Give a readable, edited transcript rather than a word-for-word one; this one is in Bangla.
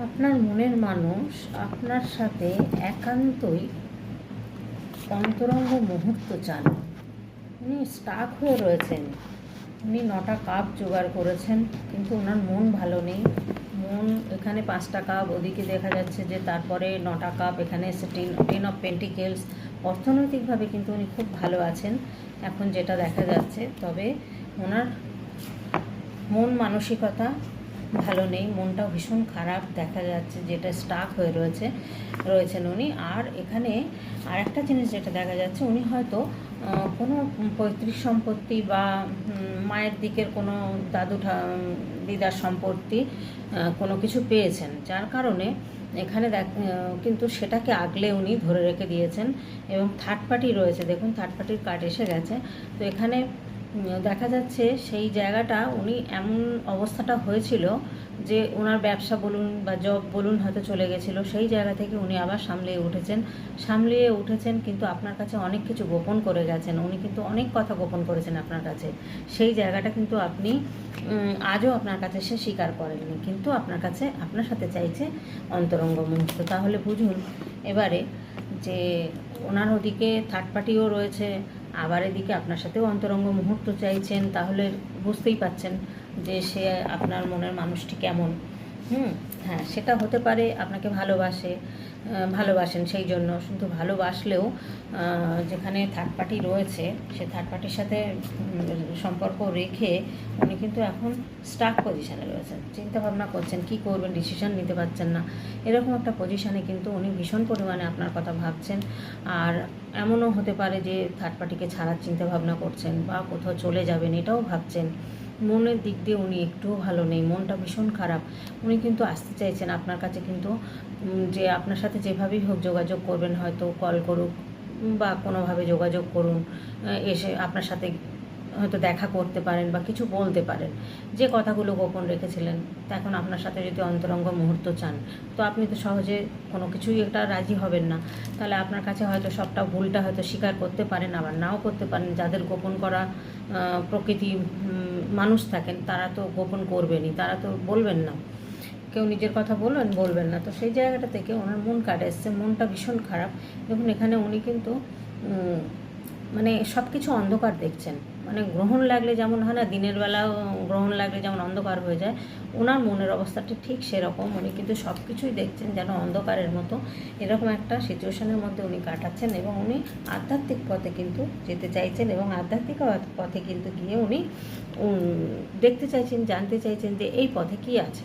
আপনার মনের মানুষ আপনার সাথে একান্তই অন্তরঙ্গ মুহূর্ত চান। উনি স্টাক হয়ে রয়েছেন। উনি 9টা কাপ জোগাড় করেছেন, কিন্তু ওনার মন ভালো নেই। মন এখানে 5টা কাপ, ওদিকে দেখা যাচ্ছে যে তারপরে 9টা কাপ, এখানে এসে 10 অফ পেন্টিকেলস। অর্থনৈতিকভাবে কিন্তু উনি খুব ভালো আছেন এখন যেটা দেখা যাচ্ছে, তবে ওনার মন মানসিকতা ভালো নেই, মনটাও ভীষণ খারাপ দেখা যাচ্ছে, যেটা স্টাক হয়ে রয়েছেন উনি। আর এখানে আর একটা জিনিস যেটা দেখা যাচ্ছে, উনি হয়তো কোনো পৈতৃক সম্পত্তি বা মায়ের দিকের কোনো দিদার সম্পত্তি কোনো কিছু পেয়েছেন, যার কারণে এখানে কিন্তু সেটাকে আগলে উনি ধরে রেখে দিয়েছেন। এবং থার্ড পার্টি রয়েছে, দেখুন থার্ড পার্টির কার্ড এসে গেছে। তো এখানে দেখা যাচ্ছে সেই জায়গাটা উনি এমন অবস্থাটা হয়েছিল যে ওনার ব্যবসা বলুন বা জব বলুন হয়তো চলে গেছিলো, সেই জায়গা থেকে উনি আবার সামলিয়ে উঠেছেন। কিন্তু আপনার কাছে অনেক কিছু গোপন করে গেছেন, উনি কিন্তু অনেক কথা গোপন করেছেন আপনার কাছে। সেই জায়গাটা কিন্তু আপনি আজও আপনার কাছে সে স্বীকার করেননি, কিন্তু আপনার সাথে চাইছে অন্তরঙ্গ মুহূর্ত। তাহলে বুঝুন এবারে যে ওনার ওদিকে থার্ড পার্টিও রয়েছে, আবার এদিকে আপনার সাথেও অন্তরঙ্গ মুহূর্ত চাইছেন। তাহলে বুঝতেই পাচ্ছেন যে সে আপনার মনের মানুষটি কেমন। হ্যাঁ, সেটা হতে পারে আপনাকে ভালোবাসেন সেই জন্য, কিন্তু ভালোবাসলেও যেখানে থার্ড পার্টি রয়েছে সে থার্ড পার্টির সাথে সম্পর্ক রেখে উনি কিন্তু এখন স্টাক পজিশানে রয়েছেন, চিন্তা ভাবনা করছেন কী করবেন, ডিসিশন নিতে পারছেন না। এরকম একটা পজিশানে কিন্তু উনি ভীষণ পরিমাণে আপনার কথা ভাবছেন। আর এমনও হতে পারে যে থার্ড পার্টিকে ছাড়ার চিন্তা ভাবনা করছেন বা কোথাও চলে যাবেন এটাও ভাবছেন। মনের দিক দিয়ে উনি একটুও ভালো নেই, মনটা ভীষণ খারাপ। উনি কিন্তু আসতে চাইছেন আপনার কাছে, কিন্তু যে আপনার সাথে যেভাবেই হোক যোগাযোগ করবেন, হয়তো কল করুক বা কোনোভাবে যোগাযোগ করুন, এসে আপনার সাথে হয়তো দেখা করতে পারেন বা কিছু বলতে পারেন, যে কথাগুলো গোপন রেখেছিলেন। তা এখন আপনার সাথে যদি অন্তরঙ্গ মুহূর্ত চান, তো আপনি তো সহজে কোনো কিছুই একটা রাজি হবেন না। তাহলে আপনার কাছে হয়তো সবটা ভুলটা হয়তো স্বীকার করতে পারেন, আবার নাও করতে পারেন। যাদের গোপন করা প্রকৃতি মানুষ থাকেন তারা তো গোপন করবেনই, তারা তো বলবেন না। কেউ নিজের কথা বলবেন না। তো সেই জায়গাটা থেকে ওনার মন কাটে এসছে, মনটা ভীষণ খারাপ। দেখুন এখানে উনি কিন্তু মানে সব কিছু অন্ধকার দেখছেন। মানে গ্রহণ লাগলে যেমন হয় না, দিনের বেলাও গ্রহণ লাগলে যেমন অন্ধকার হয়ে যায়, ওনার মনের অবস্থাটা ঠিক সেরকম। উনি কিন্তু সব কিছুই দেখছেন যেন অন্ধকারের মতো। এরকম একটা সিচুয়েশনের মধ্যে উনি কাটাচ্ছেন, এবং উনি আধ্যাত্মিক পথে কিন্তু যেতে চাইছেন, এবং আধ্যাত্মিক পথে কিন্তু গিয়ে উনি দেখতে চাইছেন, জানতে চাইছেন যে এই পথে কী আছে।